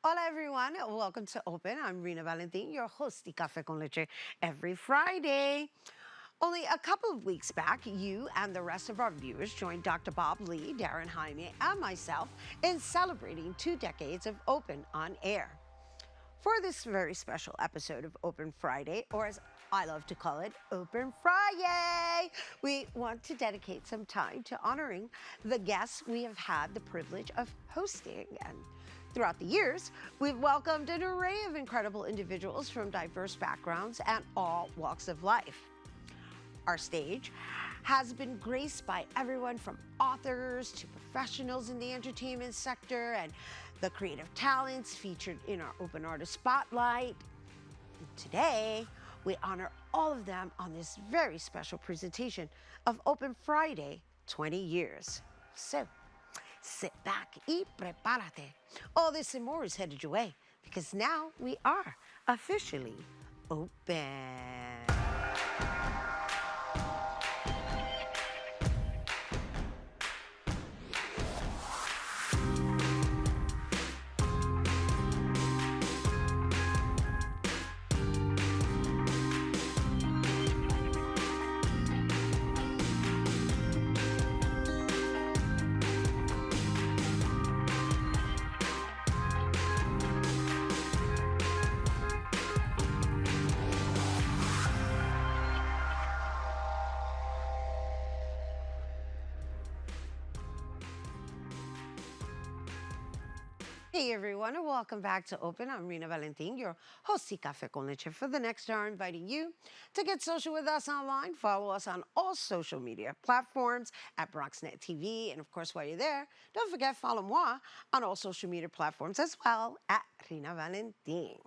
Hola everyone, welcome to Open. I'm Rhina Valentin, your host of Café con Leche every Friday. Only a couple of weeks back, you and the rest of our viewers joined Dr. Bob Lee, Darren Jaime, and myself in celebrating 2 decades of Open on air. For this very special episode of Open Friday, or as I love to call it, Open Friday, we want to dedicate some time to honoring the guests we have had the privilege of hosting. And throughout the years, we've welcomed an array of incredible individuals from diverse backgrounds and all walks of life. Our stage has been graced by everyone from authors to professionals in the entertainment sector and the creative talents featured in our Open Artist Spotlight. Today, we honor all of them on this very special presentation of Open Friday 20 years. So, sit back y prepárate. All this and more is headed your way because now we are officially open. Hey everyone, and welcome back to Open. I'm Rhina Valentin, your host of Café con Leche. For the next hour, inviting you to get social with us online. Follow us on all social media platforms at Bronxnet TV. And of course, while you're there, don't forget, follow moi on all social media platforms as well at Rhina Valentin.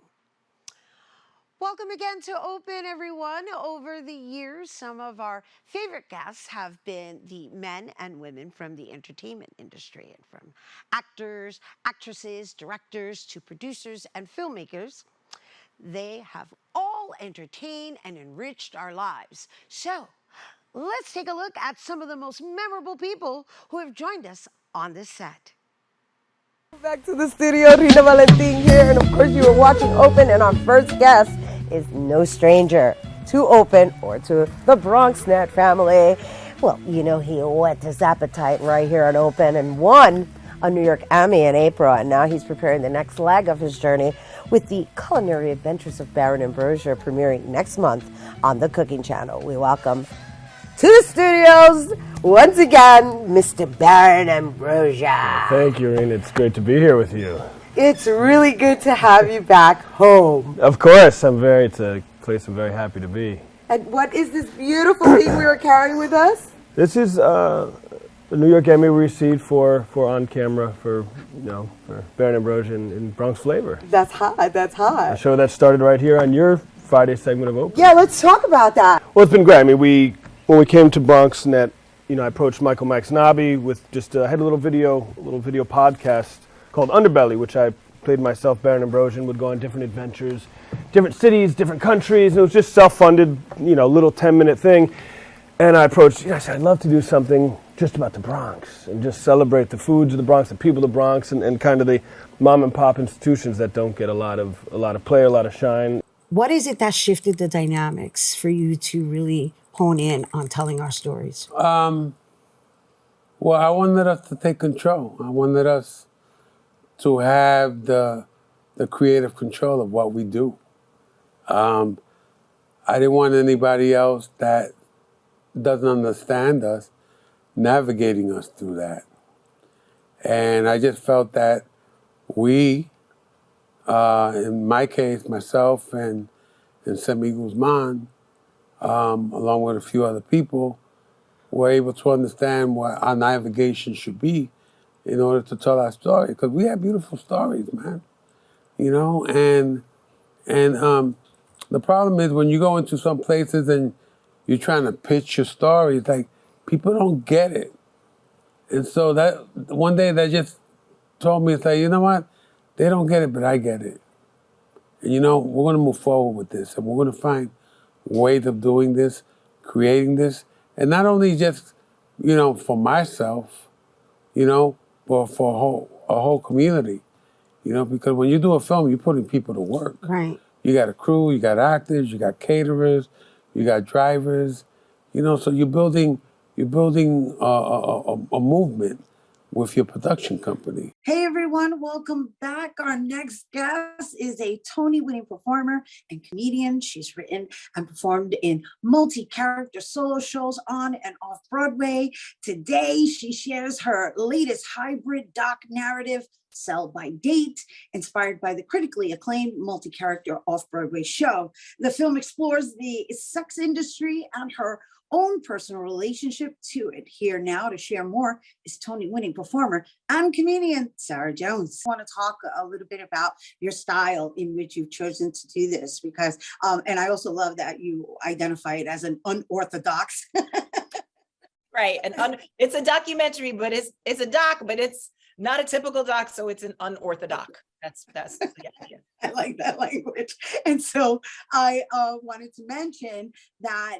Welcome again to Open, everyone. Over the years, some of our favorite guests have been the men and women from the entertainment industry, and from actors, actresses, directors to producers and filmmakers. They have all entertained and enriched our lives. So, let's take a look at some of the most memorable people who have joined us on this set. Back to the studio, Rhina Valentin here, and of course you are watching Open, and our first guest is no stranger to Open or to the Bronxnet family. Well, you know, he whet his appetite right here on Open and won a New York Emmy in April, and now he's preparing the next leg of his journey with the Culinary Adventures of Baron Ambrosia premiering next month on the Cooking Channel. We welcome to the studios, once again, Mr. Baron Ambrosia. Thank you, Rhina. It's great to be here with you. It's really good to have you back home. Of course, it's a place I'm very happy to be. And what is this beautiful thing we are carrying with us? This is the New York Emmy we received for on camera for Baron Ambrosia in Bronx Flavor. That's hot, that's hot. A show that started right here on your Friday segment of Open. Yeah, let's talk about that. Well, it's been great. I mean, when we came to Bronxnet, I approached Michael Maxnabi with just I had a little video podcast called Underbelly, which I played myself, Baron Ambrosia, and would go on different adventures, different cities, different countries, and it was just self-funded, little 10-minute thing. And I approached, I said, I'd love to do something just about the Bronx and just celebrate the foods of the Bronx, the people of the Bronx, and kind of the mom and pop institutions that don't get a lot of play, a lot of shine. What is it that shifted the dynamics for you to really hone in on telling our stories? Well, I wanted us to take control. I wanted us to have the creative control of what we do. I didn't want anybody else that doesn't understand us navigating us through that. And I just felt that we, in my case, myself and Semi Guzman, along with a few other people, were able to understand what our navigation should be in order to tell our story. Because we have beautiful stories, man. And the problem is when you go into some places and you're trying to pitch your story, it's like people don't get it. And so that one day they just told me, it's like, you know what? They don't get it, but I get it. And we're going to move forward with this, and we're going to find ways of doing this, creating this, and not only just, for myself, but for a whole community. You know, because when you do a film, you're putting people to work. Right. You got a crew, you got actors, you got caterers, you got drivers. You know, so you're building a movement with your production company. Hey everyone, welcome back. Our next guest is a Tony-winning performer and comedian. She's written and performed in multi-character solo shows on and off Broadway. Today, she shares her latest hybrid doc narrative, Sell by Date, inspired by the critically acclaimed multi-character off-Broadway show. The film explores the sex industry and her own personal relationship to it. Here now to share more is Tony-winning performer and comedian Sarah Jones. I want to talk a little bit about your style in which you've chosen to do this, because, and I also love that you identify it as an unorthodox. Right, it's a documentary, but it's a doc, but it's not a typical doc, so it's an unorthodox. That's yeah. I like that language. And so I wanted to mention that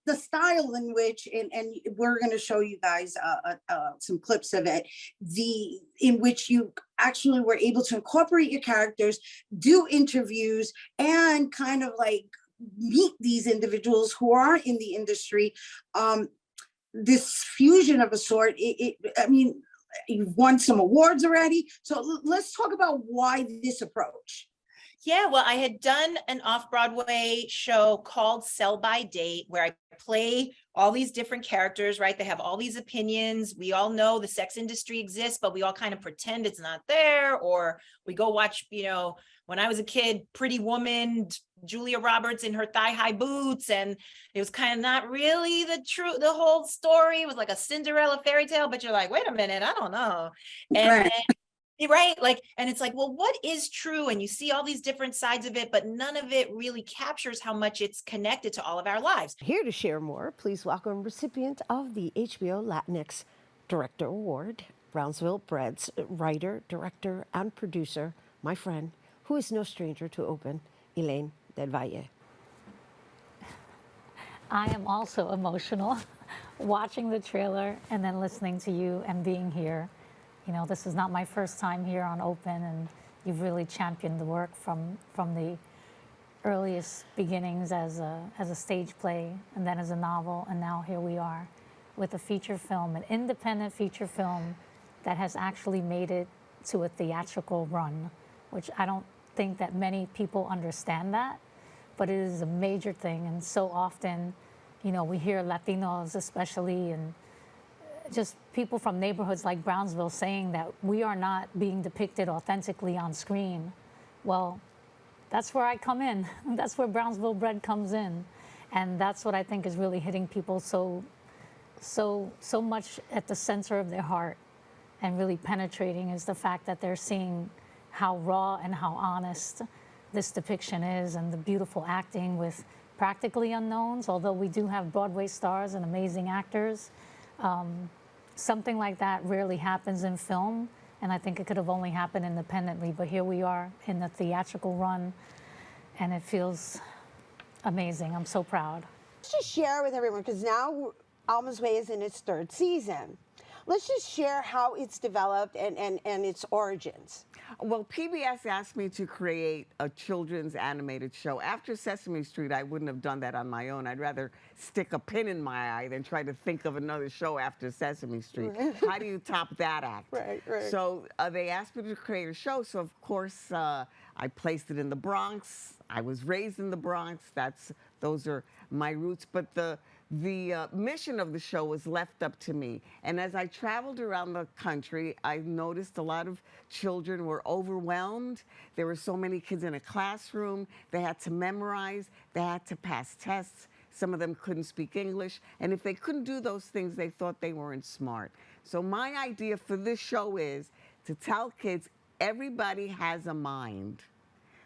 the style in which, and we're going to show you guys some clips of it, in which you actually were able to incorporate your characters, do interviews, and kind of like meet these individuals who are in the industry. This fusion of a sort, I mean, you've won some awards already. So let's talk about why this approach. Yeah, well, I had done an off-Broadway show called Sell by Date, where I play all these different characters, right? They have all these opinions. We all know the sex industry exists, but we all kind of pretend it's not there, or we go watch, you know, when I was a kid, Pretty Woman, Julia Roberts in her thigh-high boots, and it was kind of not really the whole story. It was like a Cinderella fairy tale, but you're like, wait a minute, I don't know. And right, like, and it's like, well, what is true? And you see all these different sides of it, but none of it really captures how much it's connected to all of our lives. Here to share more, please welcome recipient of the HBO Latinx Director Award, Brownsville Bred's writer, director, and producer, my friend, who is no stranger to open, Elaine Del Valle. I am also emotional watching the trailer and then listening to you and being here. You know, this is not my first time here on Open, and you've really championed the work from the earliest beginnings as a stage play, and then as a novel, and now here we are with a feature film, an independent feature film that has actually made it to a theatrical run, which I don't think that many people understand that, but it is a major thing. And so often, you know, we hear Latinos especially, and just people from neighborhoods like Brownsville saying that we are not being depicted authentically on screen. Well, that's where I come in. That's where Brownsville Bred comes in. And that's what I think is really hitting people so much at the center of their heart, and really penetrating, is the fact that they're seeing how raw and how honest this depiction is, and the beautiful acting with practically unknowns, although we do have Broadway stars and amazing actors. Something like that rarely happens in film, and I think it could have only happened independently, but here we are in the theatrical run, and it feels amazing. I'm so proud. Let's just share with everyone, because now Alma's Way is in its third season. Let's just share how it's developed and its origins. Well, PBS asked me to create a children's animated show. After Sesame Street, I wouldn't have done that on my own. I'd rather stick a pin in my eye than try to think of another show after Sesame Street. Right. How do you top that act? Right. So they asked me to create a show. So, of course, I placed it in the Bronx. I was raised in the Bronx. Those are my roots. But the mission of the show was left up to me. And as I traveled around the country, I noticed a lot of children were overwhelmed. There were so many kids in a classroom. They had to memorize. They had to pass tests. Some of them couldn't speak English. And if they couldn't do those things, they thought they weren't smart. So my idea for this show is to tell kids everybody has a mind,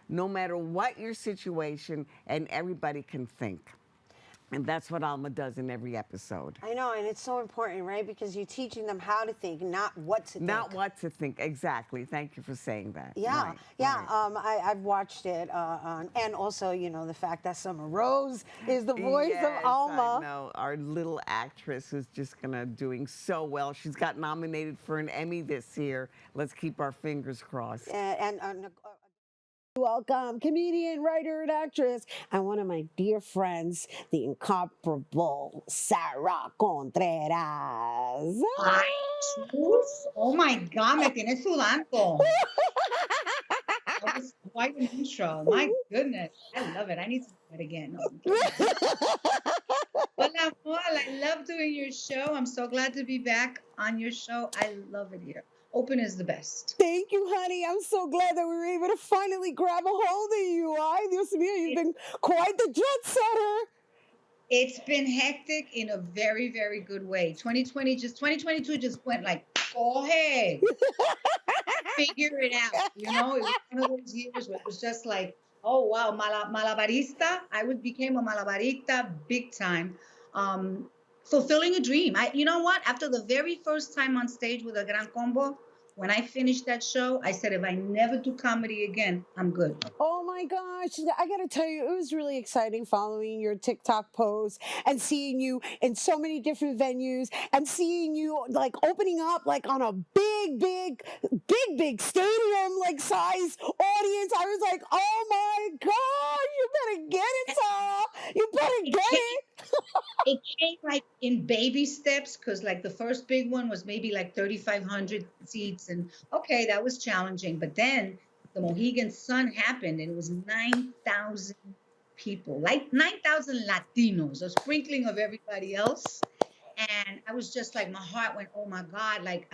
no matter what your situation, and everybody can think. And that's what Alma does in every episode. I know, and it's so important, right? Because you're teaching them how to think, not what to think. Not what to think, exactly. Thank you for saying that. Yeah, Right, yeah. right. I've watched it, and also, the fact that Summer Rose is the voice Yes, of Alma. I know. Our little actress is just doing so well. She's got nominated for an Emmy this year. Let's keep our fingers crossed. Welcome, comedian, writer, and actress, and one of my dear friends, the incomparable Sarah Contreras. Ay, sus. Oh my God, me tienes sudando. That was quite an intro. My goodness. I love it. I need to do it again. No, I'm kidding. Hola, Paul. I love doing your show. I'm so glad to be back on your show. I love it here. Open is the best. Thank you, honey. I'm so glad that we were able to finally grab a hold of you. Ay, Dios mío, you've been quite the jet setter. It's been hectic in a very, very good way. 2022 just went like, oh, hey, figure it out. It was one of those years where it was just like, oh, wow, malabarista. Became a malabarista big time. Fulfilling a dream. You know what? After the very first time on stage with a Gran Combo, when I finished that show, I said, if I never do comedy again, I'm good. Oh my gosh. I got to tell you, it was really exciting following your TikTok posts and seeing you in so many different venues and seeing you like opening up like on a big stadium like size audience. I was like, oh my God, you better get it, Sarah. You better get it. It came like in baby steps because like the first big one was maybe like 3,500 seats. And okay, that was challenging. But then the Mohegan Sun happened and it was 9,000 people, like 9,000 Latinos, a sprinkling of everybody else. And I was just like, my heart went, oh my God, like,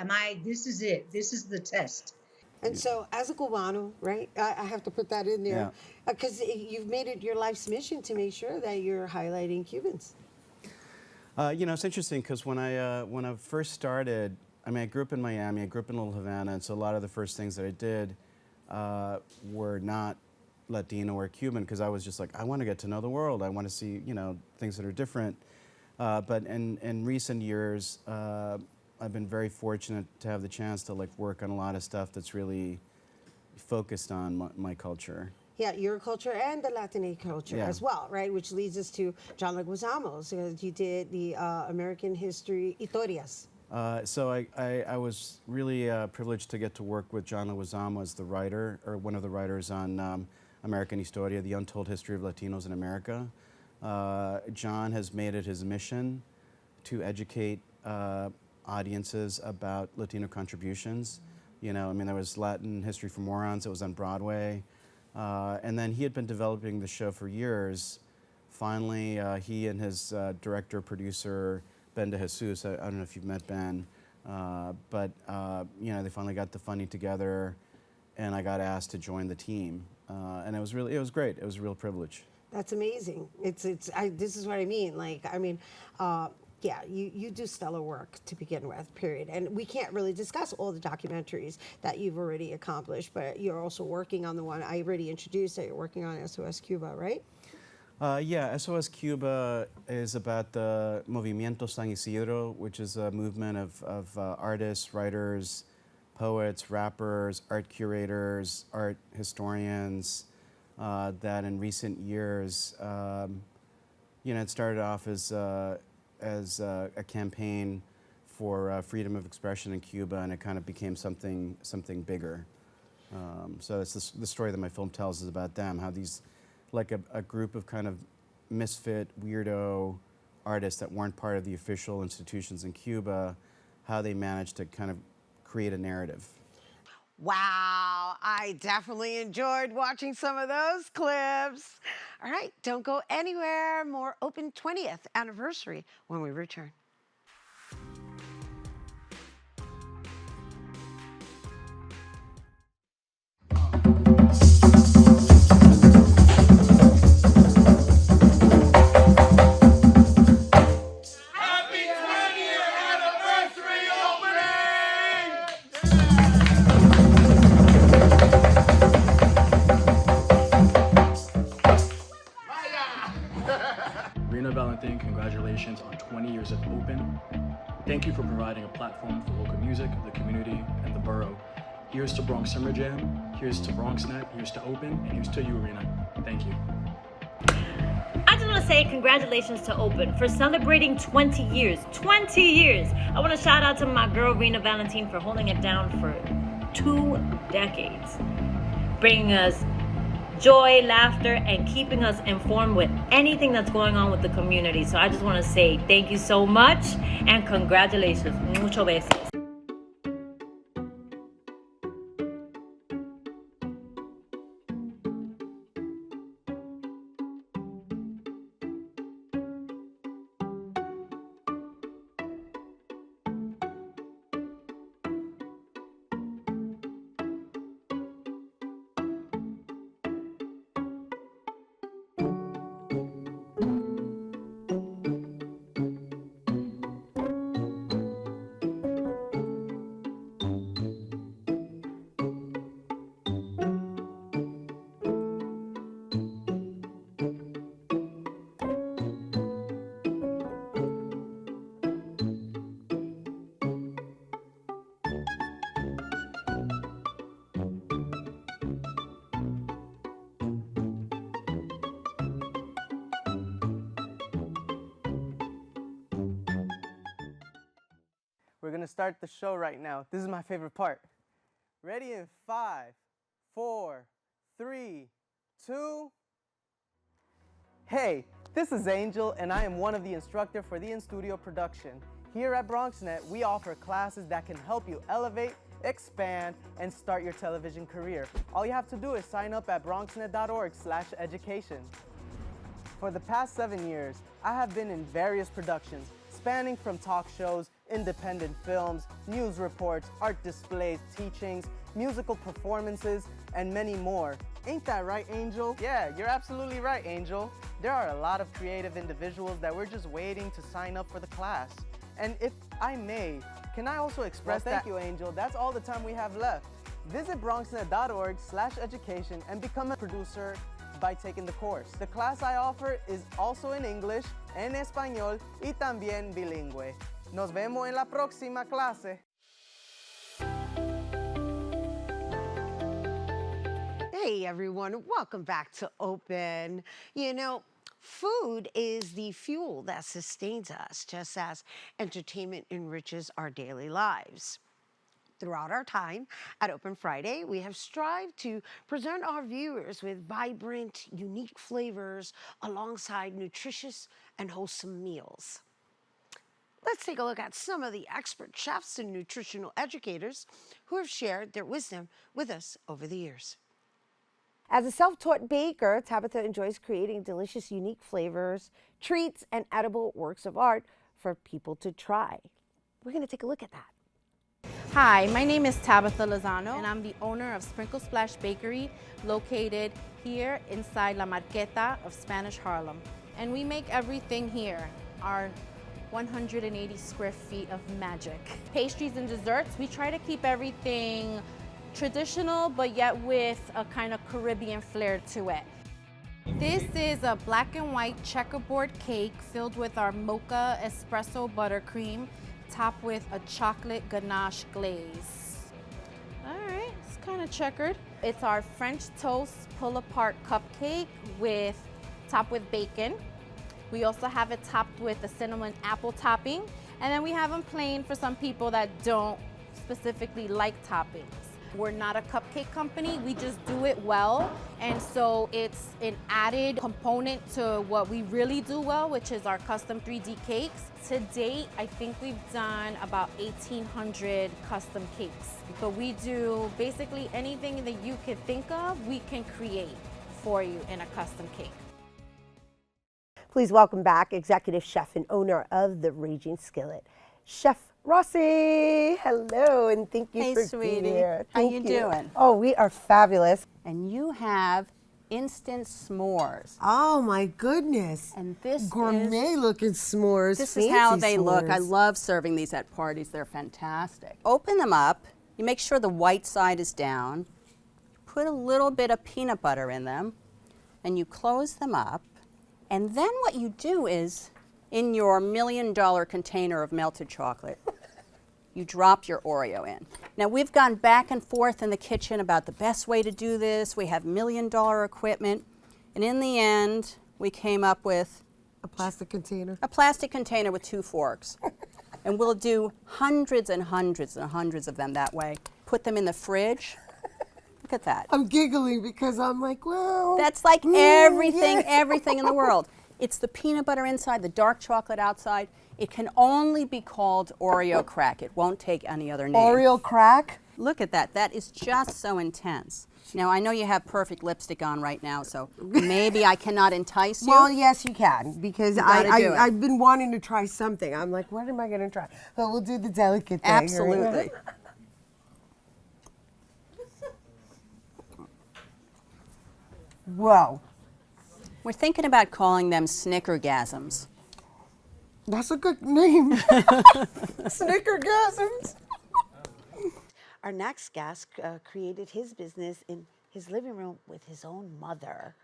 this is it. This is the test. And so, as a Cubano, right, I have to put that in there because you've made it your life's mission to make sure that you're highlighting Cubans. It's interesting because when I first started, I grew up in Miami, I grew up in Little Havana, and so a lot of the first things that I did were not Latino or Cuban because I was just like, I want to get to know the world. I want to see, things that are different. But in recent years, I've been very fortunate to have the chance to work on a lot of stuff that's really focused on my culture. Yeah, your culture and the Latin culture as well, right? Which leads us to John Leguizamo, because you did the American History Historias. So I was really privileged to get to work with John Leguizamo as the writer, or one of the writers on American Historia, The Untold History of Latinos in America. John has made it his mission to educate audiences about Latino contributions. There was Latin History for Morons, it was on Broadway. And then he had been developing the show for years. Finally, he and his director, producer, Ben De Jesus, I don't know if you've met Ben, but they finally got the funding together and I got asked to join the team. And it was great. It was a real privilege. That's amazing. This is what I mean. Yeah, you do stellar work to begin with, period. And we can't really discuss all the documentaries that you've already accomplished, but you're also working on the one I already introduced that you're working on, SOS Cuba, right? Yeah, SOS Cuba is about the Movimiento San Isidro, which is a movement of artists, writers, poets, rappers, art curators, art historians, that in recent years, it started off as a campaign for freedom of expression in Cuba, and it kind of became something bigger. So that's the story that my film tells is about them, how these, a group of kind of misfit, weirdo artists that weren't part of the official institutions in Cuba, how they managed to kind of create a narrative. Wow, I definitely enjoyed watching some of those clips. All right, don't go anywhere. More Open 20th anniversary when we return. Rhina Valentin Open. Thank you for providing a platform for local music, the community, and the borough. Here's to Bronx Summer Jam, here's to Bronxnet, here's to Open, and here's to you, Rhina. Thank you. I just want to say congratulations to Open for celebrating 20 years. 20 years! I want to shout out to my girl Rhina Valentin for holding it down for 2 decades, bringing us joy, laughter, and keeping us informed with anything that's going on with the community. So I just want to say thank you so much and congratulations. Mucho besos. We're gonna start the show right now. This is my favorite part. Ready in 5, 4, 3, 2. Hey, this is Angel, and I am one of the instructors for the in-studio production. Here at Bronxnet, we offer classes that can help you elevate, expand, and start your television career. All you have to do is sign up at bronxnet.org/education. For the past 7 years, I have been in various productions, spanning from talk shows, independent films, news reports, art displays, teachings, musical performances, and many more. Ain't that right, Angel? Yeah, you're absolutely right, Angel. There are a lot of creative individuals that we're just waiting to sign up for the class. And if I may, can I also express thank you, Angel. That's all the time we have left. Visit bronxnet.org/education and become a producer by taking the course. The class I offer is also in English, en español y también bilingüe. Nos vemos en la próxima clase. Hey everyone, welcome back to Open. You know, food is the fuel that sustains us, just as entertainment enriches our daily lives. Throughout our time at Open Friday, we have strived to present our viewers with vibrant, unique flavors alongside nutritious and wholesome meals. Let's take a look at some of the expert chefs and nutritional educators who have shared their wisdom with us over the years. As a self-taught baker, Tabitha enjoys creating delicious, unique flavors, treats, and edible works of art for people to try. We're going to take a look at that. Hi, my name is Tabitha Lozano, and I'm the owner of Sprinkle Splash Bakery, located here inside La Marqueta of Spanish Harlem. And we make everything here, our 180 square feet of magic. Pastries and desserts, we try to keep everything traditional, but yet with a kind of Caribbean flair to it. This is a black and white checkerboard cake filled with our mocha espresso buttercream, topped with a chocolate ganache glaze. All right, it's kind of checkered. It's our French toast pull-apart cupcake topped with bacon. We also have it topped with a cinnamon apple topping, and then we have them plain for some people that don't specifically like toppings. We're not a cupcake company, we just do it well, and so it's an added component to what we really do well, which is our custom 3D cakes. To date, I think we've done about 1,800 custom cakes. But we do basically anything that you could think of, we can create for you in a custom cake. Please welcome back executive chef and owner of The Raging Skillet, Chef Rossi. Hello, and thank you for being here. How you doing? Oh, we are fabulous. And you have instant s'mores. Oh my goodness. And this gourmet looking s'mores. This is how fancy they look. I s'mores. love serving these at parties. They're fantastic. Open them up. You make sure the white side is down. Put a little bit of peanut butter in them, and you close them up. And then what you do is, in your $1 million container of melted chocolate, you drop your Oreo in. Now, we've gone back and forth in the kitchen about the best way to do this. We have $1 million equipment. And in the end, we came up with a plastic container. A plastic container with 2 forks. And we'll do hundreds and hundreds and hundreds of them that way. Put them in the fridge. Look at that. I'm giggling because I'm like, well. That's like everything in the world. It's the peanut butter inside, the dark chocolate outside. It can only be called Oreo crack. It won't take any other name. Oreo crack? Look at that. That is just so intense. Now, I know you have perfect lipstick on right now, so maybe I cannot entice you. Well, yes, you can, because I've been wanting to try something. I'm like, what am I going to try? But we'll do the delicate thing. Absolutely. Whoa. We're thinking about calling them snickergasms. That's a good name. Snickergasms. Our next guest created his business in his living room with his own mother.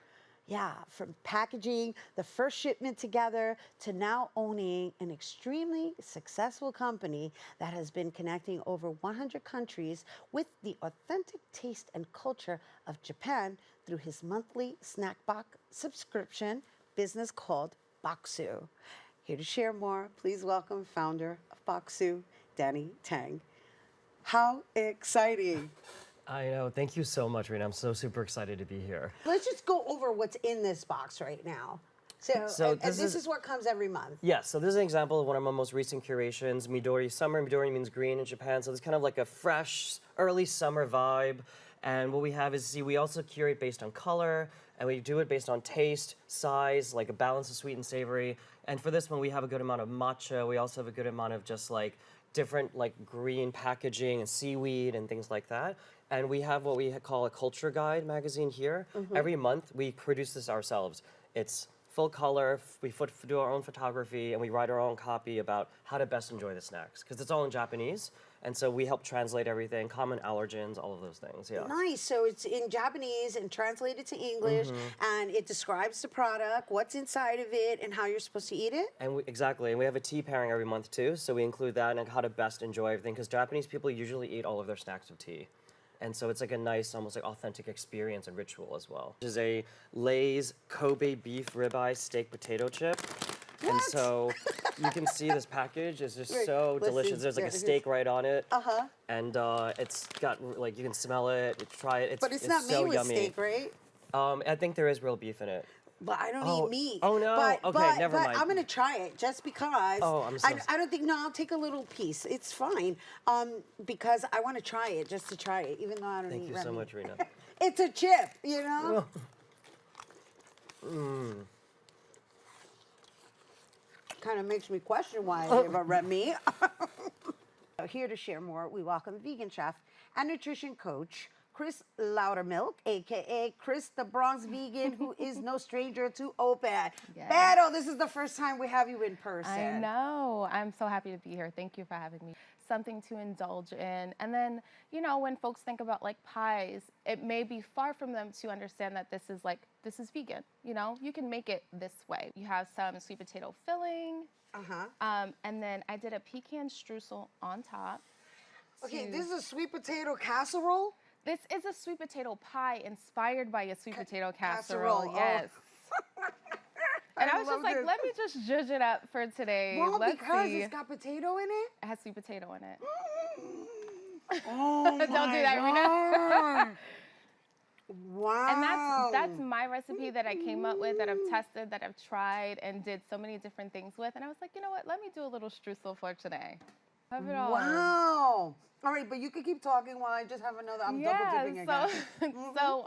Yeah, from packaging the first shipment together to now owning an extremely successful company that has been connecting over 100 countries with the authentic taste and culture of Japan through his monthly snack box subscription business called Boxu. Here to share more, please welcome founder of Boxu, Danny Tang. How exciting. I know. Thank you so much, Rhina. I'm so super excited to be here. Let's just go over what's in this box right now. So this is what comes every month. Yes, so this is an example of one of my most recent curations, Midori Summer. Midori means green in Japan, so it's kind of like a fresh, early summer vibe. And what we have is, we also curate based on color, and we do it based on taste, size, like a balance of sweet and savory. And for this one, we have a good amount of matcha. We also have a good amount of just like different like green packaging and seaweed and things like that. And we have what we call a culture guide magazine here. Every month, we produce this ourselves. It's full color, we do our own photography, and we write our own copy about how to best enjoy the snacks, because it's all in Japanese. And so we help translate everything, common allergens, all of those things, yeah. Nice, so it's in Japanese and translated to English, and it describes the product, what's inside of it, and how you're supposed to eat it? And exactly, and we have a tea pairing every month too, so we include that and how to best enjoy everything, because Japanese people usually eat all of their snacks with tea. And so it's like a nice, almost like authentic experience and ritual as well. This is a Lay's Kobe beef ribeye steak potato chip. What? And so you can see this package is just so delicious. There's like a steak right on it. And it's got, like, you can smell it, try it. But it's not so made with yummy. steak, right? I think there is real beef in it. But I don't eat meat. Oh, no. Okay, never mind. I'm going to try it just because. Oh, I'm so I don't think, no, I'll take a little piece. It's fine. Because I want to try it, just to try it, even though I don't eat red meat. Thank you so much, Rhina. It's a chip, you know? Kind of makes me question why I give a red meat. Here to share more, we welcome vegan chef and nutrition coach, Chris Loudermilk, aka Chris the Bronx Vegan, who is no stranger to open. Pero, this is the first time we have you in person. I know. I'm so happy to be here. Thank you for having me. Something to indulge in. And then, you know, when folks think about like pies, it may be far from them to understand that this is vegan. You know, you can make it this way. You have some sweet potato filling. And then I did a pecan streusel on top. Okay, this is a sweet potato casserole? This is a sweet potato pie inspired by a sweet potato casserole. Yes. And I was just like, let me just zhuzh it up for today. Well, Let's because see. it's got potato in it? It has sweet potato in it. Oh, Don't do that, Rhina. Wow. And that's my recipe that I came up with, that I've tested, that I've tried, and did so many different things with. And I was like, you know what? Let me do a little streusel for today. Have it all. Wow. All right, but you can keep talking while I just have another. I'm double dipping again. So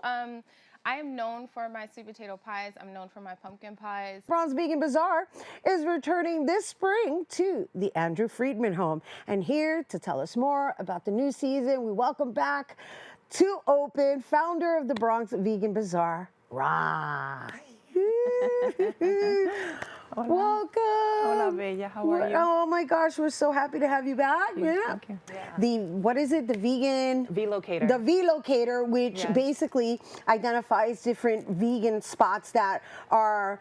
I am known for my sweet potato pies. I'm known for my pumpkin pies. Bronx Vegan Bazaar is returning this spring to the Andrew Friedman home. And here to tell us more about the new season, we welcome back to open founder of the Bronx Vegan Bazaar, Ra. Welcome. Hola, Bella. How are you? Oh my gosh, we're so happy to have you back. Thank you. The, what is it? The vegan? V-locator. The V-locator, which basically identifies different vegan spots that are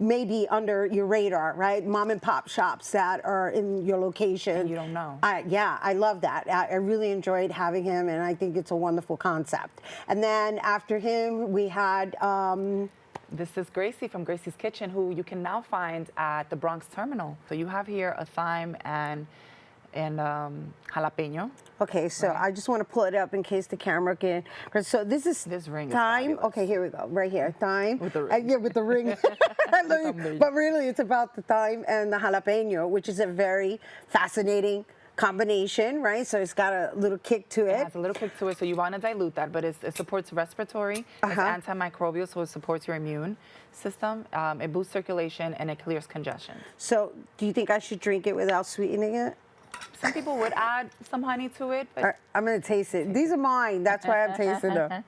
maybe under your radar, right? Mom and pop shops that are in your location. And you don't know. Yeah, I love that. I really enjoyed having him, and I think it's a wonderful concept. And then after him, we had. This is Gracie from Gracie's Kitchen, who you can now find at the Bronx Terminal. So you have here a thyme and jalapeno. Okay, so I just want to pull it up in case the camera can. So this ring thyme. is Okay, here we go. Right here, thyme. With the ring. Yeah, with the ring. But really, it's about the thyme and the jalapeno, which is a very fascinating combination, right? So it's got a little kick to it. It has a little kick to it, so you want to dilute that, but it supports respiratory, it's antimicrobial, so it supports your immune system, it boosts circulation, and it clears congestion. So do you think I should drink it without sweetening it? Some people would add some honey to it, but I'm going to taste it. These are mine. That's why I'm tasting them.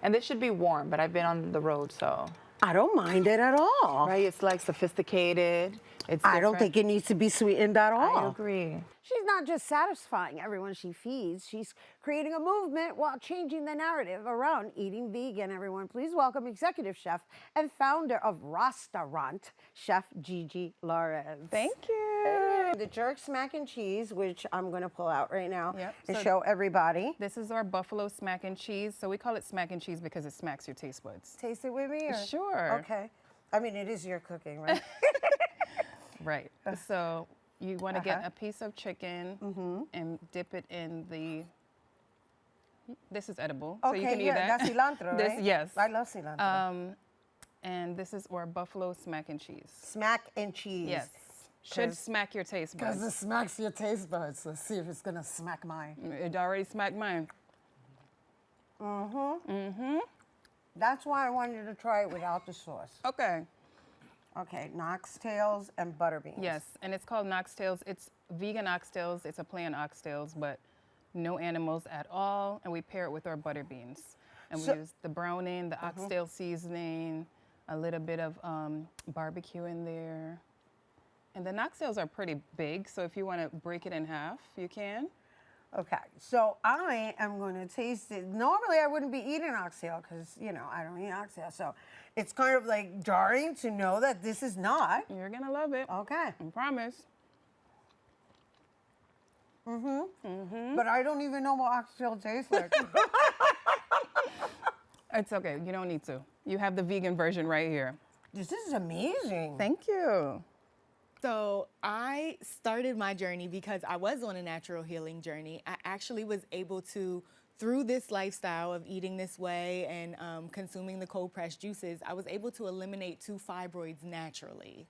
And this should be warm, but I've been on the road, so. I don't mind it at all. Right, it's like sophisticated. I don't think it needs to be sweetened at all. I agree. She's not just satisfying everyone she feeds, she's creating a movement while changing the narrative around eating vegan. Everyone, please welcome executive chef and founder of Restaurant, Chef Gigi Lawrence. Thank you. The jerk mac and cheese, which I'm going to pull out right now and so show everybody. This is our buffalo smack and cheese. So we call it smack and cheese because it smacks your taste buds. Taste it with me? Or? Sure. Okay. I mean, it is your cooking, right? Right. So you want to get a piece of chicken and dip it in the. This is edible, so you can eat that. That's cilantro, right? Yes. I love cilantro. And this is our buffalo smack and cheese. Smack and cheese. Yes. Should smack your taste buds. Because it smacks your taste buds. Let's see if it's going to smack mine. It already smacked mine. That's why I wanted to try it without the sauce. Okay. Okay, oxtails and butter beans. Yes, and it's called oxtails. It's vegan oxtails. It's a play on oxtails, but no animals at all. And we pair it with our butter beans. And we use the browning, the oxtail seasoning, a little bit of barbecue in there. And the oxtails are pretty big, so if you want to break it in half, you can. Okay, so I am going to taste it. Normally, I wouldn't be eating oxtail because, you know, I don't eat oxtail. So it's kind of like jarring to know that this is not. You're going to love it. Okay. I promise. But I don't even know what oxtail tastes like. It's okay. You don't need to. You have the vegan version right here. This is amazing. Thank you. So I started my journey because I was on a natural healing journey. I actually was able to, through this lifestyle of eating this way and consuming the cold pressed juices, I was able to eliminate 2 fibroids naturally.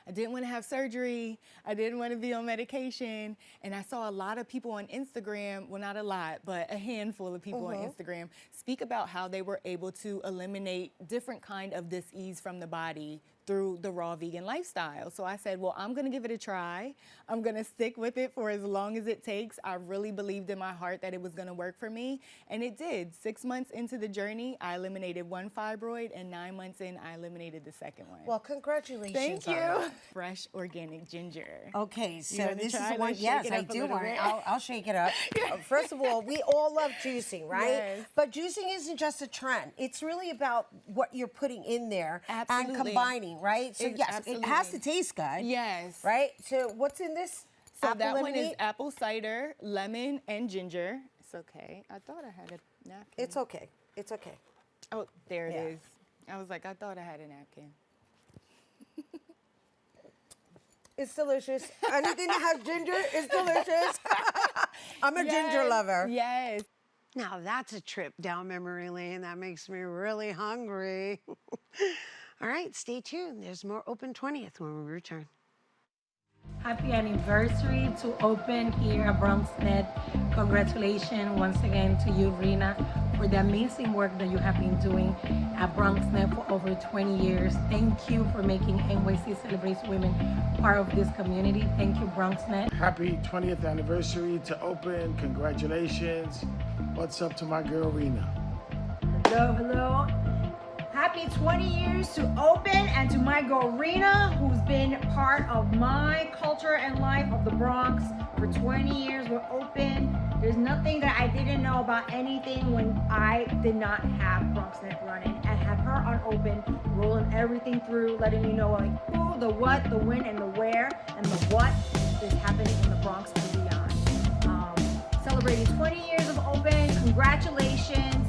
I didn't want to have surgery. I didn't want to be on medication. And I saw a lot of people on Instagram, well, not a lot, but a handful of people on Instagram speak about how they were able to eliminate different kind of dis-ease from the body through the raw vegan lifestyle. So I said, well, I'm gonna give it a try. I'm gonna stick with it for as long as it takes. I really believed in my heart that it was gonna work for me, and it did. 6 months into the journey, I eliminated 1 fibroid, and 9 months in, I eliminated the second one. Well, congratulations. Thank you. Fresh organic ginger. Okay, so wanna this is try? the one. Let's Yes, shake it I up a do little want it. bit. I'll shake it up. First of all, we all love juicing, right? Yes. But juicing isn't just a trend. It's really about what you're putting in there and combining, right? So yes, it has to taste good. Yes. Right? So what's in this? So Apple that one lemonade? is apple cider, lemon, and ginger. It's okay. I thought I had a napkin. It's okay. It's okay. Oh, there it is. I was like, I thought I had a napkin. It's delicious. Anything that has ginger is delicious. I'm a ginger lover. Yes. Now that's a trip down memory lane. That makes me really hungry. All right, stay tuned. There's more Open 20th when we return. Happy anniversary to Open here at Bronxnet. Congratulations once again to you, Rhina, for the amazing work that you have been doing at Bronxnet for over 20 years. Thank you for making NYC Celebrates Women part of this community. Thank you, Bronxnet. Happy 20th anniversary to Open. Congratulations. What's up to my girl, Rhina? Hello, hello. Happy 20 years to Open and to my girl Rhina, who's been part of my culture and life of the Bronx for 20 years. We're Open. There's nothing that I didn't know about anything when I did not have Bronxnet running and had her on open, rolling everything through, letting me know like who, the what, the when, and the where, and the what is happening in the Bronx and beyond. Celebrating 20 years of open, congratulations,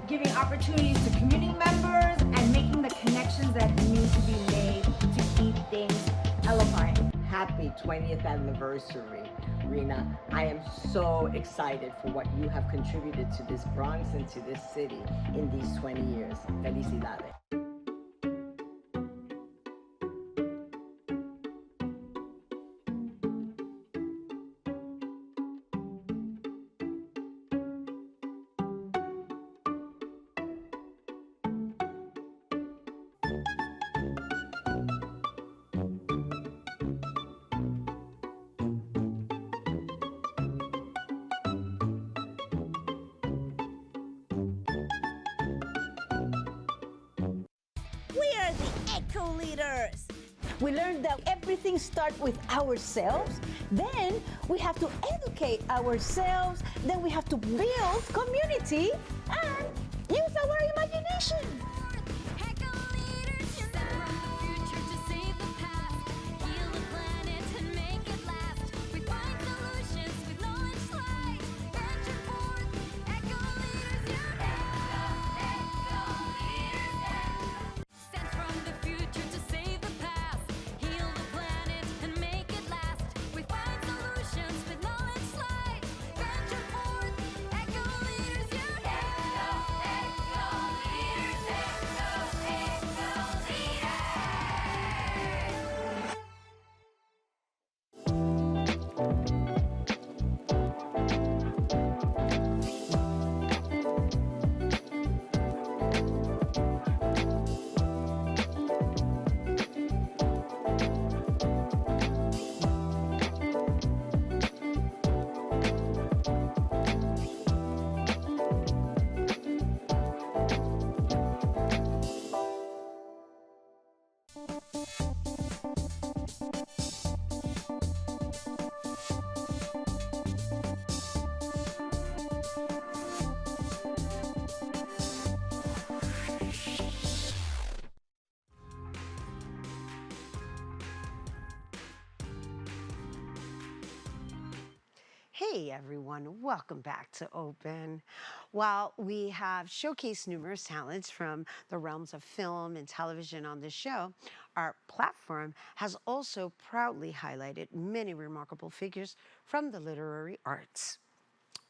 giving opportunities to community members and making the connections that need to be made to keep things elevate. Happy 20th anniversary, Rhina. I am so excited for what you have contributed to this Bronx and to this city in these 20 years. Felicidades. We are the eco leaders. We learned that everything starts with ourselves. Then we have to educate ourselves. Then we have to build community and use our imagination. Hey everyone, welcome back to Open. While we have showcased numerous talents from the realms of film and television on this show, our platform has also proudly highlighted many remarkable figures from the literary arts.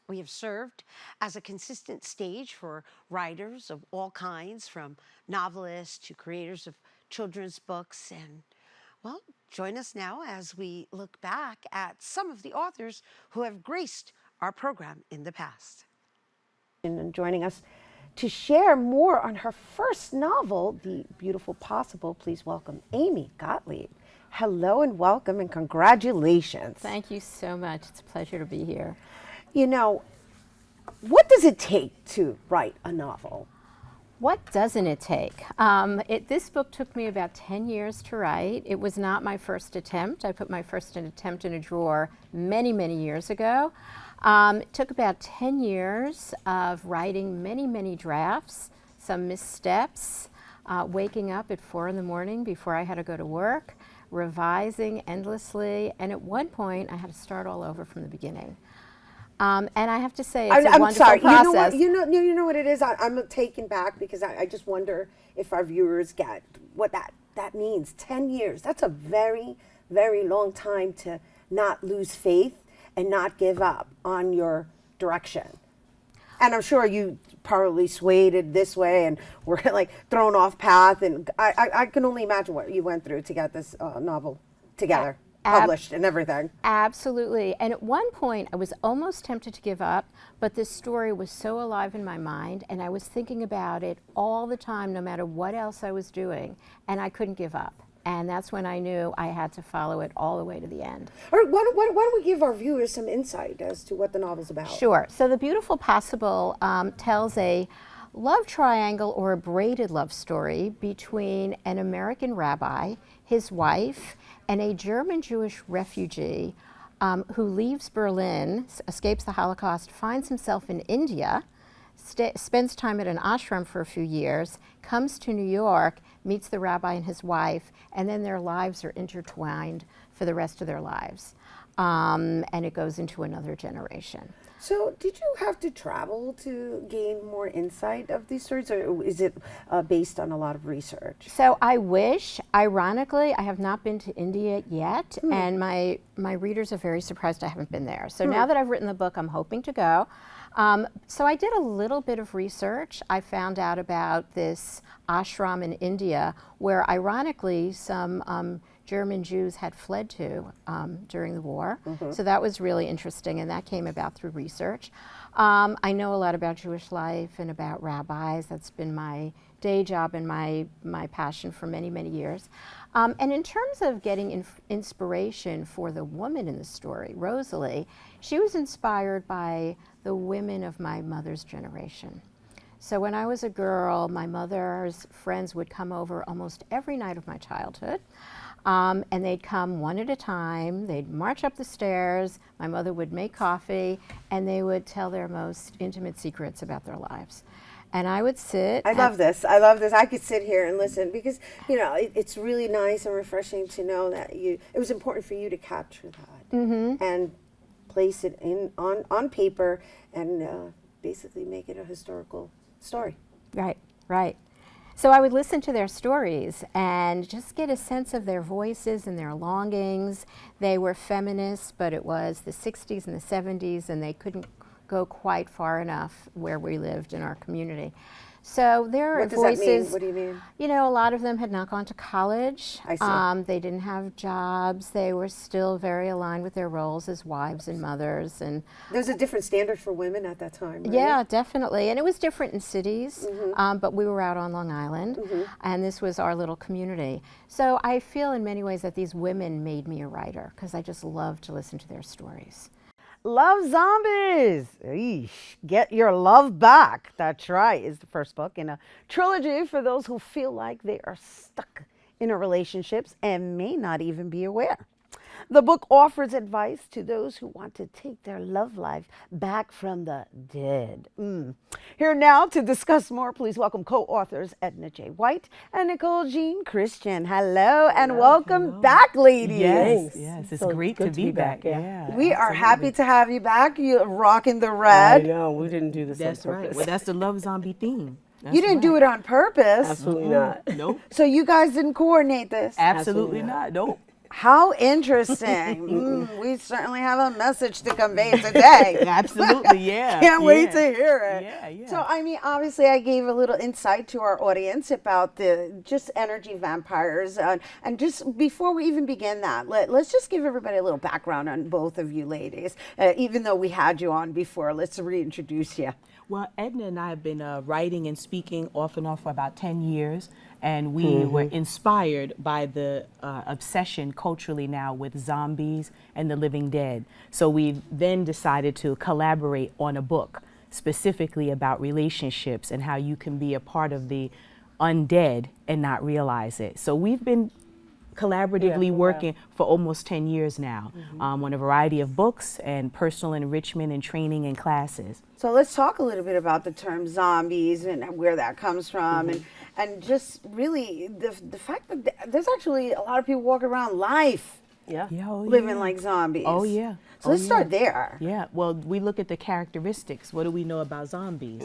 We have served as a consistent stage for writers of all kinds, from novelists to creators of children's books. And, well, join us now as we look back at some of the authors who have graced our program in the past. And joining us to share more on her first novel, The Beautiful Possible, please welcome Amy Gottlieb. Hello and welcome and congratulations. Thank you so much. It's a pleasure to be here. You know, what does it take to write a novel? What doesn't it take? This book took me about 10 years to write. It was not my first attempt. I put my first attempt in a drawer many, many years ago. It took about 10 years of writing many, many drafts, some missteps, waking up at 4 in the morning before I had to go to work, revising endlessly, and at one point I had to start all over from the beginning. And I have to say, it's a wonderful process. You know what it is? I'm taken back because I just wonder if our viewers get what that means. 10 years. That's a very, very long time to not lose faith and not give up on your direction. And I'm sure you probably swayed it this way and were like thrown off path. And I can only imagine what you went through to get this novel together. Published and everything. Absolutely. And at one point, I was almost tempted to give up, but this story was so alive in my mind, and I was thinking about it all the time, no matter what else I was doing, and I couldn't give up. And that's when I knew I had to follow it all the way to the end. All right, why don't we give our viewers some insight as to what the novel's about? Sure. So The Beautiful Possible tells a love triangle or a braided love story between an American rabbi, his wife, and a German Jewish refugee who leaves Berlin, escapes the Holocaust, finds himself in India, spends time at an ashram for a few years, comes to New York, meets the rabbi and his wife, and then their lives are intertwined for the rest of their lives. And it goes into another generation. So, did you have to travel to gain more insight of these stories, or is it based on a lot of research? So I wish. Ironically, I have not been to India yet, and my readers are very surprised I haven't been there. So now that I've written the book, I'm hoping to go. So I did a little bit of research. I found out about this ashram in India where, ironically, some German Jews had fled to during the war. So that was really interesting, and that came about through research. I know a lot about Jewish life and about rabbis. That's been my day job and my passion for many, many years. And in terms of getting inspiration for the woman in the story, Rosalie, she was inspired by the women of my mother's generation. So when I was a girl, my mother's friends would come over almost every night of my childhood. And they'd come one at a time, they'd march up the stairs, my mother would make coffee, and they would tell their most intimate secrets about their lives. And I would sit. I love this. I love this. I could sit here and listen because, you know, it's really nice and refreshing to know that it was important for you to capture that and place it on paper and basically make it a historical story. Right, right. So I would listen to their stories and just get a sense of their voices and their longings. They were feminists, but it was the 60s and the 70s, and they couldn't go quite far enough where we lived in our community. So there are What does voices. that mean? What do you mean? You know, a lot of them had not gone to college. I see. They didn't have jobs. They were still very aligned with their roles as wives and mothers. And there's a different standard for women at that time, right? yeah, definitely. And it was different in cities, but we were out on Long Island, and this was our little community. So I feel in many ways that these women made me a writer because I just love to listen to their stories. Love Zombies. Eesh. Get Your Love Back. That's right, is the first book in a trilogy for those who feel like they are stuck in a relationships and may not even be aware. The book offers advice to those who want to take their love life back from the dead. Here now to discuss more, please welcome co-authors Edna J. White and Nicole Jean Christian. Hello and welcome back, ladies. Yes, it's great to be back. Yeah, we are happy to have you back. You're rocking the red. I know, we didn't do this That's on purpose. right. Well, that's the Love Zombie theme. You didn't do it on purpose. Absolutely not. Nope. So you guys didn't coordinate this? Absolutely not. Nope. How interesting. We certainly have a message to convey today. Absolutely, yeah. Can't wait to hear it. Yeah. So, I mean, obviously I gave a little insight to our audience about the just energy vampires. And just before we even begin that, let's just give everybody a little background on both of you ladies. Even though we had you on before, let's reintroduce you. Well, Edna and I have been writing and speaking off and on for about 10 years. And we were inspired by the obsession culturally now with zombies and the living dead. So we then decided to collaborate on a book specifically about relationships and how you can be a part of the undead and not realize it. So we've been collaboratively working for almost 10 years now on a variety of books and personal enrichment and training and classes. So let's talk a little bit about the term zombies and where that comes from and just really the fact that there's actually a lot of people walking around life living like zombies. Oh, yeah. So let's start there. Yeah, well, we look at the characteristics. What do we know about zombies?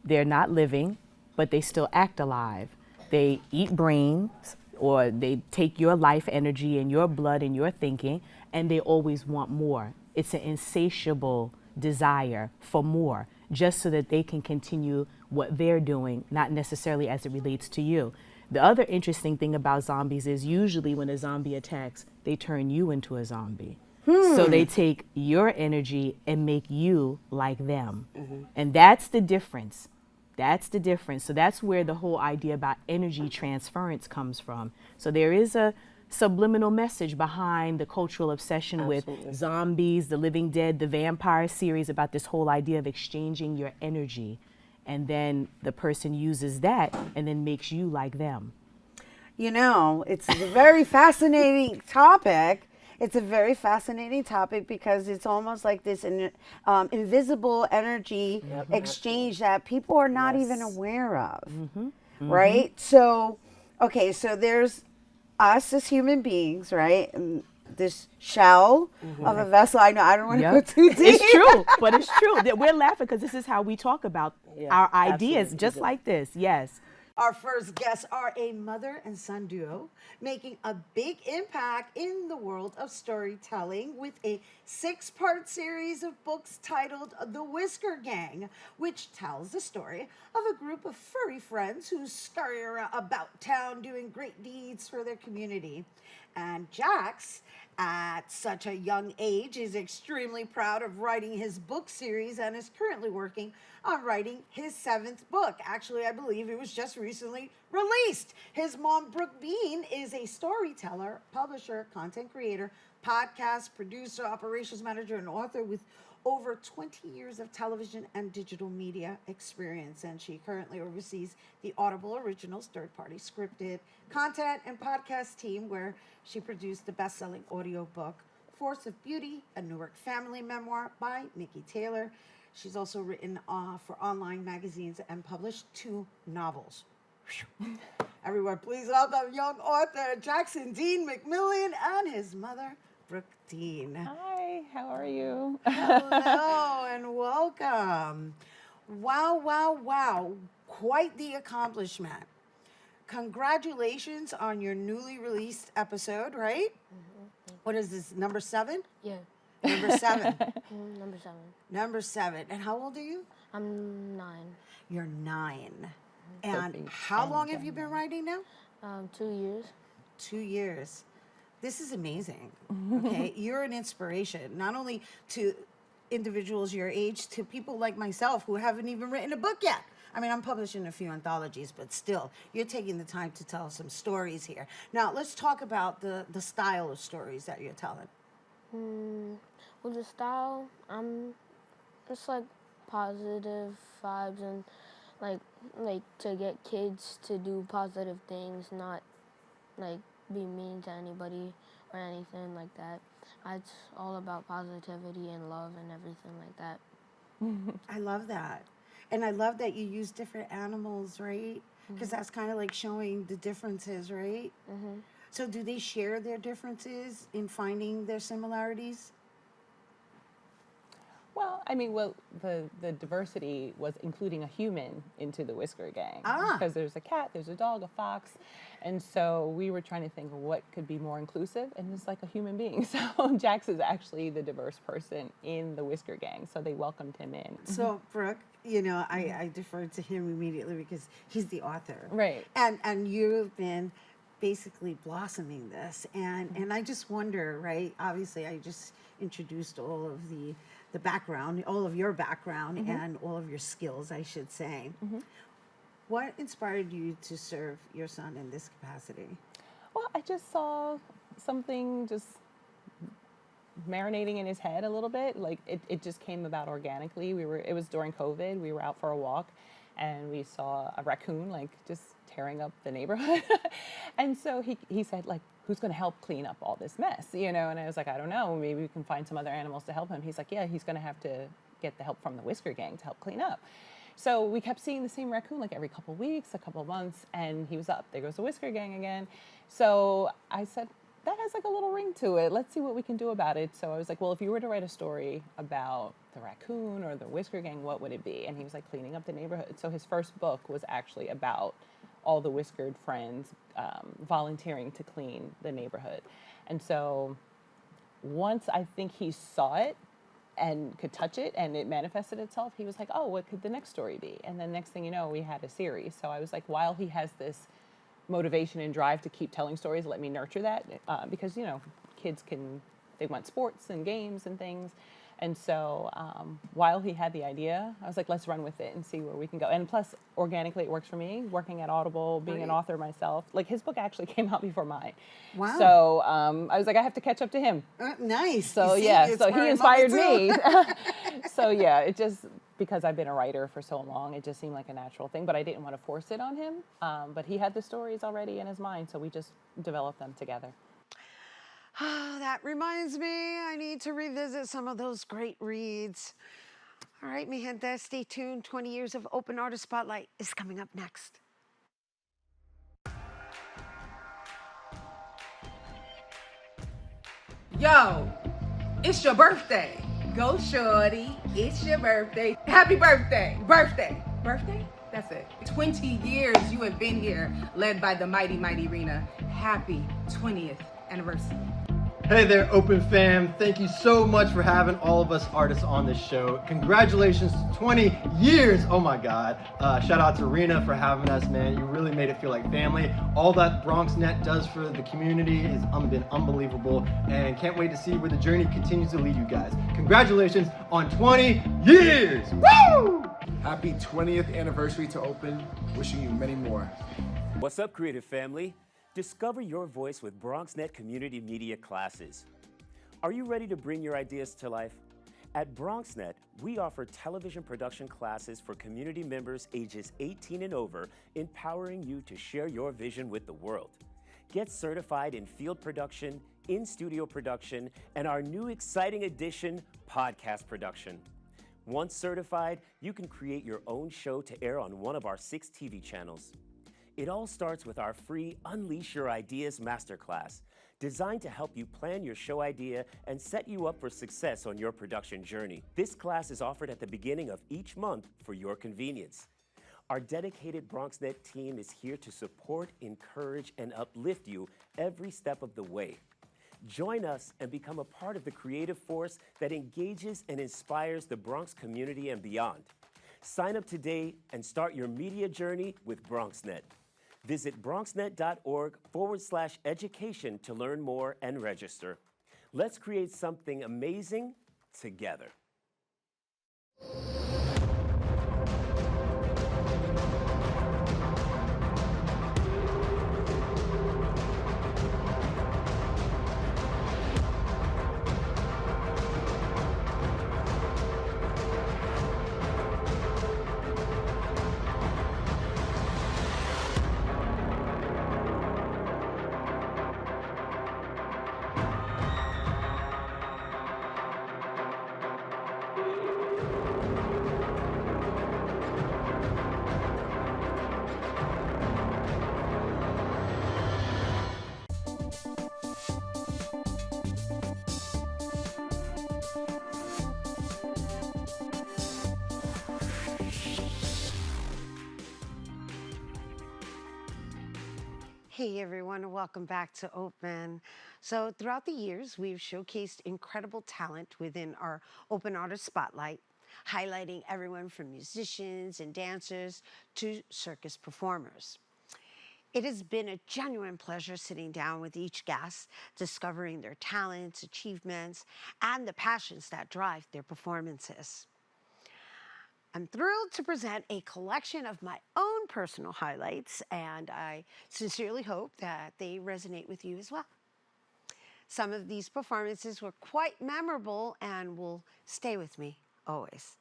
They're not living, but they still act alive. They eat brains, or they take your life energy and your blood and your thinking, and they always want more. It's an insatiable desire for more, just so that they can continue what they're doing, not necessarily as it relates to you. The other interesting thing about zombies is usually when a zombie attacks, they turn you into a zombie. So they take your energy and make you like them. And that's the difference. That's the difference. So that's where the whole idea about energy transference comes from. So there is a subliminal message behind the cultural obsession with zombies, the living dead, the vampire series, about this whole idea of exchanging your energy. And then the person uses that and then makes you like them. You know, it's a very fascinating topic. It's a very fascinating topic because it's almost like this invisible energy exchange that people are not even aware of, right? So, okay, so there's us as human beings, right? And this shell of a vessel. I know I don't want to go too deep. It's true, but it's true. That we're laughing because this is how we talk about our ideas, just like this. Yes. Our first guests are a mother and son duo making a big impact in the world of storytelling with a 6-part series of books titled The Whisker Gang, which tells the story of a group of furry friends who scurry about town doing great deeds for their community. And Jax, at such a young age, is extremely proud of writing his book series and is currently working on writing his 7th book. Actually, I believe it was just recently released. His mom, Brooke Bean, is a storyteller, publisher, content creator, podcast producer, operations manager, and author with over 20 years of television and digital media experience, and she currently oversees the Audible Originals third-party scripted content and podcast team, where she produced the best-selling audiobook Force of Beauty, a Newark family memoir by Nikki Taylor. She's also written for online magazines and published 2 novels. Everyone, please welcome young author Jackson Dean McMillan and his mother, Brooke Dean. Hi, how are you? Hello and welcome. Wow, wow, wow. Quite the accomplishment. Congratulations on your newly released episode, right? What is this, number 7? Yeah. Number 7. Number 7. Number 7. And how old are you? I'm 9. You're 9. And how long have you been writing now? 2 years. 2 years. This is amazing. Okay, you're an inspiration, not only to individuals your age, to people like myself who haven't even written a book yet. I mean, I'm publishing a few anthologies, but still, you're taking the time to tell some stories here. Now, let's talk about the style of stories that you're telling. Well, the style, it's like positive vibes and like to get kids to do positive things, not like be mean to anybody or anything like that. It's all about positivity and love and everything like that. I love that. And I love that you use different animals, right? Because that's kind of like showing the differences, right? So do they share their differences in finding their similarities? Well, I mean, the diversity was including a human into the Whisker Gang. Ah. Because there's a cat, there's a dog, a fox. And so we were trying to think of what could be more inclusive, and it's like a human being. So Jax is actually the diverse person in the Whisker Gang, so they welcomed him in. So, Brooke, you know, I deferred to him immediately because he's the author. Right. And you've been basically blossoming this. And I just wonder, right, obviously I just introduced all of the background, all of your background and all of your skills, I should say. What inspired you to serve your son in this capacity? Well, I just saw something just marinating in his head a little bit. Like it just came about organically. It was during COVID. We were out for a walk and we saw a raccoon like just tearing up the neighborhood. And so he said, like, who's going to help clean up all this mess, you know? And I was like, I don't know, maybe we can find some other animals to help him. He's like, yeah, he's going to have to get the help from the Whisker Gang to help clean up. So we kept seeing the same raccoon like every couple of weeks, a couple of months, and he was up. There goes the Whisker Gang again. So I said, that has like a little ring to it. Let's see what we can do about it. So I was like, well, if you were to write a story about the raccoon or the Whisker Gang, what would it be? And he was like, cleaning up the neighborhood. So his first book was actually about all the whiskered friends volunteering to clean the neighborhood. And so once I think he saw it and could touch it and it manifested itself, he was like, oh, what could the next story be? And then next thing you know, we had a series. So I was like, while he has this motivation and drive to keep telling stories, let me nurture that, because, you know, kids they want sports and games and things. And so while he had the idea, I was like, let's run with it and see where we can go. And plus, organically, it works for me, working at Audible, being an author myself. Like, his book actually came out before mine. Wow. So I was like, I have to catch up to him. Nice. So, yeah, so he inspired me. So, yeah, it just, because I've been a writer for so long, it just seemed like a natural thing. But I didn't want to force it on him. But he had the stories already in his mind, so we just developed them together. That reminds me, I need to revisit some of those great reads. All right, mi gente, stay tuned. 20 years of Open Artist Spotlight is coming up next. Yo, it's your birthday. Go shorty, it's your birthday. Happy birthday, birthday, birthday? That's it. 20 years you have been here, led by the mighty, mighty Rhina. Happy 20th anniversary. Hey there, Open fam. Thank you so much for having all of us artists on this show. Congratulations to 20 years. Oh my God. Shout out to Rhina for having us, man. You really made it feel like family. All that Bronxnet does for the community has been unbelievable, and can't wait to see where the journey continues to lead you guys. Congratulations on 20 years. Woo! Happy 20th anniversary to Open. Wishing you many more. What's up, creative family? Discover your voice with Bronxnet Community Media classes. Are you ready to bring your ideas to life? At Bronxnet, we offer television production classes for community members ages 18 and over, empowering you to share your vision with the world. Get certified in field production, in-studio production, and our new exciting addition, podcast production. Once certified, you can create your own show to air on one of our 6 TV channels. It all starts with our free Unleash Your Ideas Masterclass, designed to help you plan your show idea and set you up for success on your production journey. This class is offered at the beginning of each month for your convenience. Our dedicated Bronxnet team is here to support, encourage, and uplift you every step of the way. Join us and become a part of the creative force that engages and inspires the Bronx community and beyond. Sign up today and start your media journey with Bronxnet. Visit bronxnet.org/education to learn more and register. Let's create something amazing together. Hey everyone, and welcome back to Open. So throughout the years, we've showcased incredible talent within our Open Artist Spotlight, highlighting everyone from musicians and dancers to circus performers. It has been a genuine pleasure sitting down with each guest, discovering their talents, achievements, and the passions that drive their performances. I'm thrilled to present a collection of my own personal highlights, and I sincerely hope that they resonate with you as well. Some of these performances were quite memorable and will stay with me always.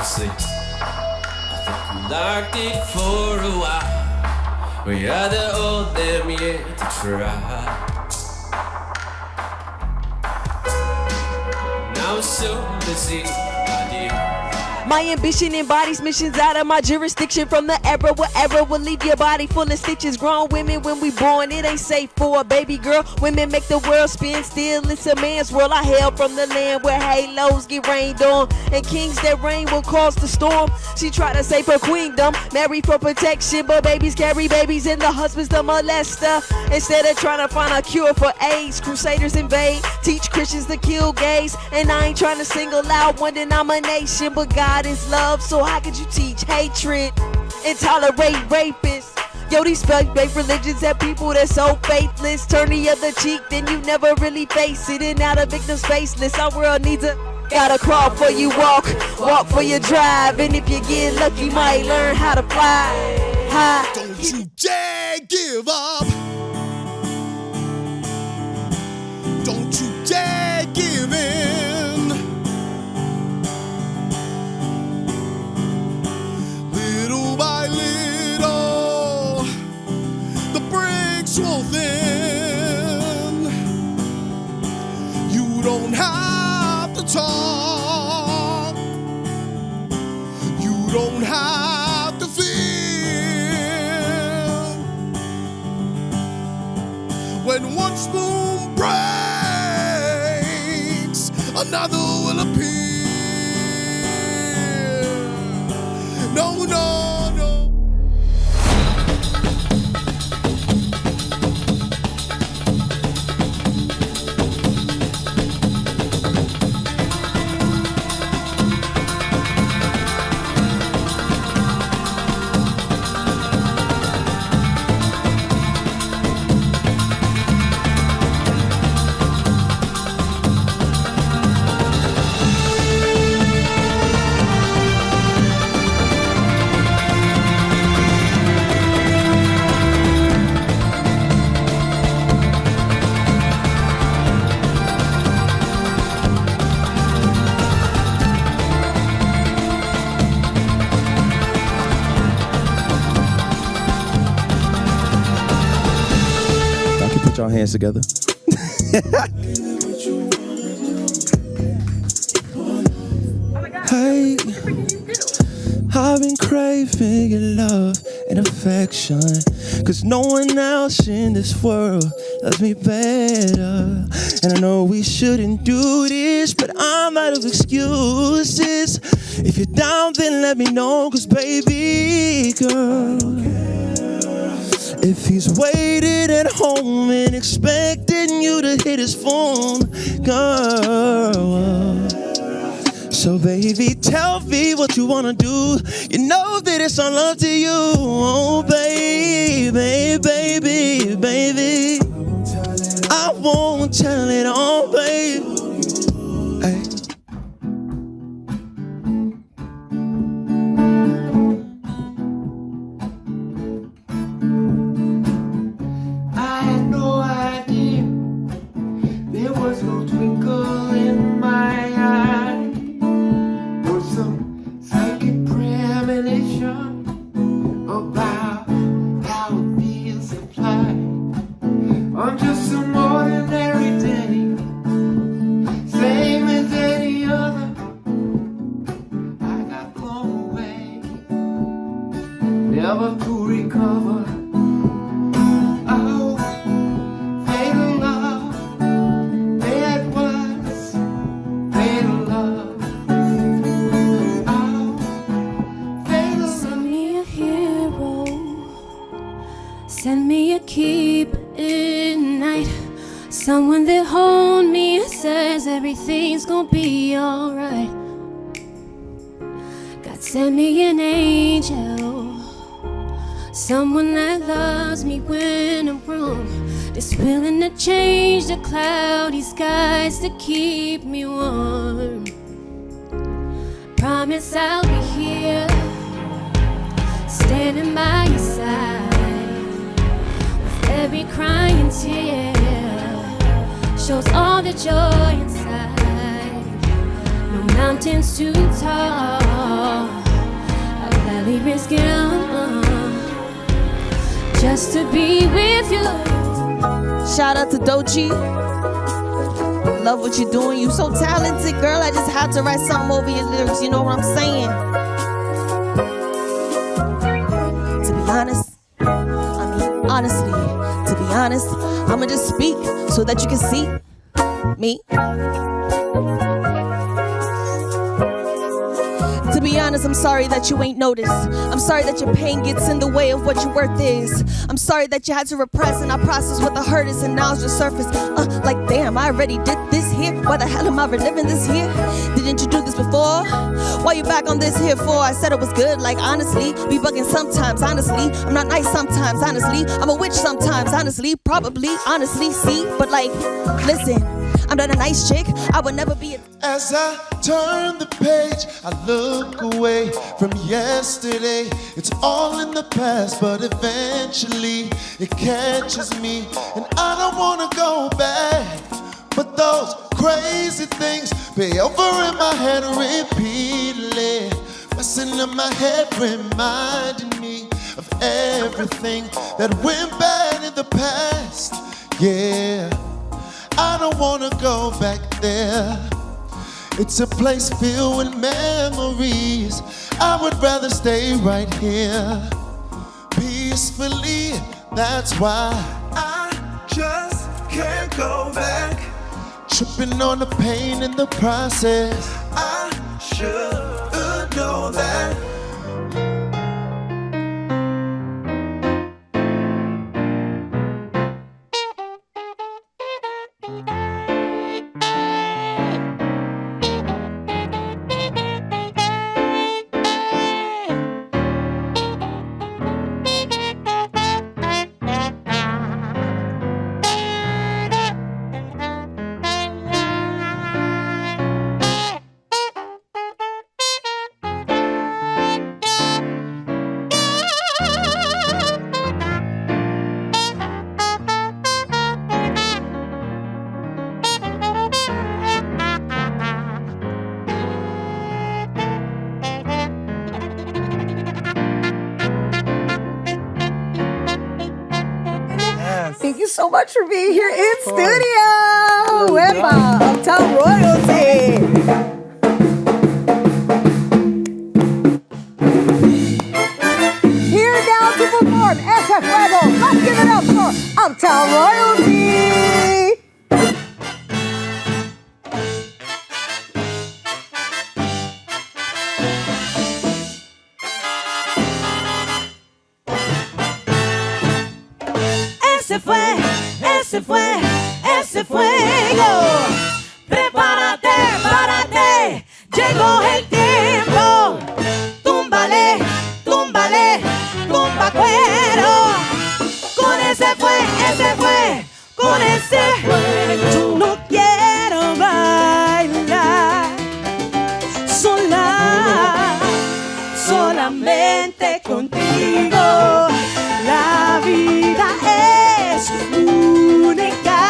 See, I think we liked it for a while. We had the old them yet to try. Now it's so busy, my dear. My ambition embodies missions out of my jurisdiction. From the era wherever will leave your body full of stitches. Grown women when we born, it ain't safe for a baby girl. Women make the world spin still, it's a man's world. I hail from the land where halos get rained on, and kings that reign will cause the storm. She tried to save her queendom, married for protection, but babies carry babies and the husband's the molester. Instead of trying to find a cure for AIDS, crusaders invade, teach Christians to kill gays. And I ain't trying to single out one denomination, but God is love, so how could you teach hatred and tolerate rapists? Yo, these fake religions have people that's so faithless. Turn the other cheek, then you never really face it. And now the victim's faceless. Our world needs a gotta crawl for you walk for you drive. And if you get lucky, you might learn how to fly high. Don't you dare give up. Don't you dare give in. Little by little, the bricks will thin. You don't have to talk. You don't have to feel. When one spoon breaks, another will appear. No, no, no. Put your hands together. Hey, I've been craving your love and affection, 'cause no one else in this world loves me better. And I know we shouldn't do this, but I'm out of excuses. If you're down, then let me know, 'cause baby girl, if he's waiting at home and expecting you to hit his phone, girl. So baby, tell me what you wanna do. You know that it's all up to you. Oh baby, baby, baby, I won't tell it all, baby. Hey. Never to recover. Oh, fatal love, it was fatal love. Oh, fatal love. Send me a hero, send me a keep in night, someone that hold me and says everything's gonna be alright. God, send me an angel, someone that loves me when I'm wrong, that's willing to change the cloudy skies to keep me warm. Promise I'll be here, standing by your side. With every crying tear shows all the joy inside. No mountains too tall, I'll gladly risk it all, just to be with you. Shout out to Dochi. Love what you're doing. You so talented, girl. I just had to write something over your lyrics. You know what I'm saying? To be honest, honestly, to be honest, I'ma just speak so that you can see me. To be honest, I'm sorry that you ain't noticed. I'm sorry that your pain gets in the way of what your worth is. I'm sorry that you had to repress and I process what the hurt is, and now it's just surface. Like damn, I already did this here. here? Why the hell am I reliving this here? Didn't you do this before? Why you back on this here for? I said it was good, like honestly. Be bugging sometimes, honestly. I'm not nice sometimes, honestly. I'm a witch sometimes, honestly. Probably, honestly, see? But like, listen, I'm not a nice chick. I would never be a... As I turn the page, I look away from yesterday. It's all in the past, but eventually it catches me. And I don't wanna go back, but those crazy things play over in my head repeatedly. Messing up my head, reminding me of everything that went bad in the past. Yeah, I don't wanna go back there. It's a place filled with memories. I would rather stay right here peacefully. That's why I just can't go back. Tripping on the pain in the process. I should know that. Thank you so much for being here in studio. Wepa, Uptown Royalty. Here now to perform SF Fuego. Let's give it up for Uptown Royalty. Ese fuego. Prepárate, párate, llegó el tiempo. Túmbale, túmbale, tumba cuero. Con ese fue, con ese yo no quiero bailar sola, solamente contigo. La vida es única,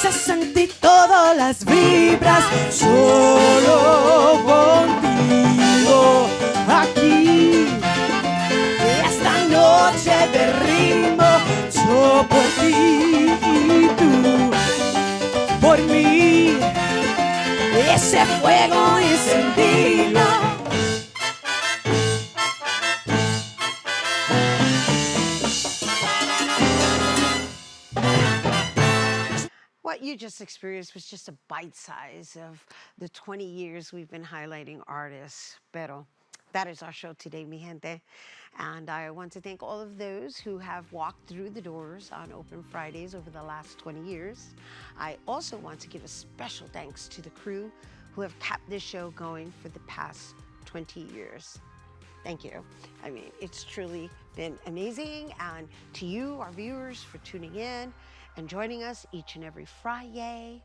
se sentí todas las vibras solo contigo. Aquí, esta noche de ritmo, yo por ti y tú por mí. Ese fuego encendido. What you just experienced was just a bite size of the 20 years we've been highlighting artists. Pero that is our show today, mi gente. And I want to thank all of those who have walked through the doors on Open Fridays over the last 20 years. I also want to give a special thanks to the crew who have kept this show going for the past 20 years. Thank you. I mean, it's truly been amazing. And to you, our viewers, for tuning in and joining us each and every Friday.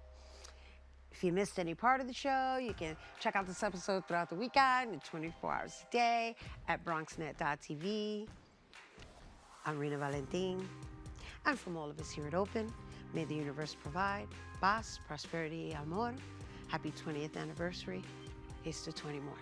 If you missed any part of the show, you can check out this episode throughout the weekend and 24 hours a day at Bronxnet.tv. I'm Rhina Valentin. And from all of us here at Open, may the universe provide paz, prosperity, amor. Happy 20th anniversary. Here's to 20 more.